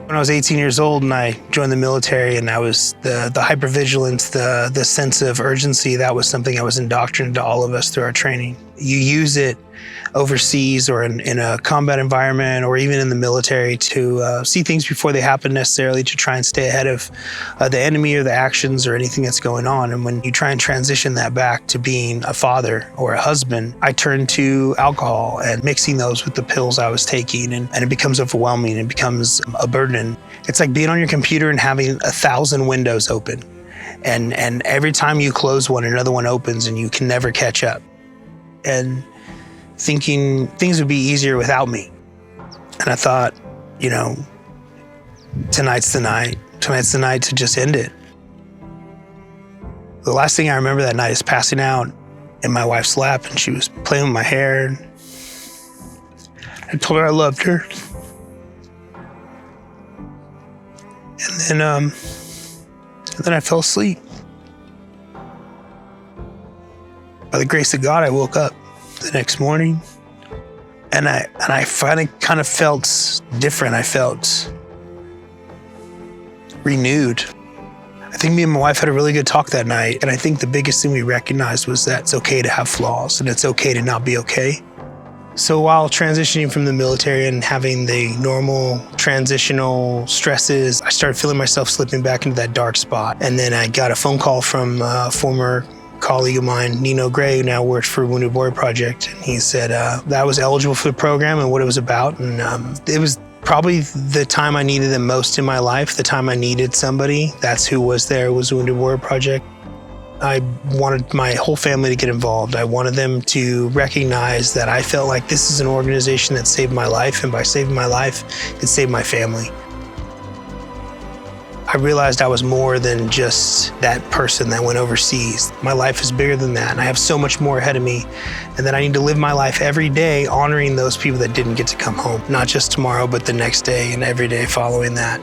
When I was 18 years old and I joined the military, and I was the hypervigilance, the sense of urgency, that was something that was indoctrinated to all of us through our training. You use it overseas or in a combat environment or even in the military to see things before they happen, necessarily to try and stay ahead of the enemy or the actions or anything that's going on. And when you try and transition that back to being a father or a husband, I turned to alcohol and mixing those with the pills I was taking, and it becomes overwhelming. It becomes a burden. It's like being on your computer and having 1,000 windows open. And every time you close one, another one opens and you can never catch up. And thinking things would be easier without me. And I thought, you know, tonight's the night. Tonight's the night to just end it. The last thing I remember that night is passing out in my wife's lap, and she was playing with my hair. I told her I loved her. And then I fell asleep. By the grace of God, I woke up the next morning, and I finally kind of felt different. I felt renewed. I think me and my wife had a really good talk that night, and I think the biggest thing we recognized was that it's okay to have flaws, and it's okay to not be okay. So while transitioning from the military and having the normal transitional stresses, I started feeling myself slipping back into that dark spot. And then I got a phone call from a former colleague of mine, Nino Gray, who now works for Wounded Warrior Project. And he said that I was eligible for the program and what it was about. And it was probably the time I needed them most in my life, the time I needed somebody. That's who was there, was Wounded Warrior Project. I wanted my whole family to get involved. I wanted them to recognize that I felt like this is an organization that saved my life, and by saving my life, it saved my family. I realized I was more than just that person that went overseas. My life is bigger than that, and I have so much more ahead of me, and that I need to live my life every day honoring those people that didn't get to come home, not just tomorrow, but the next day and every day following that.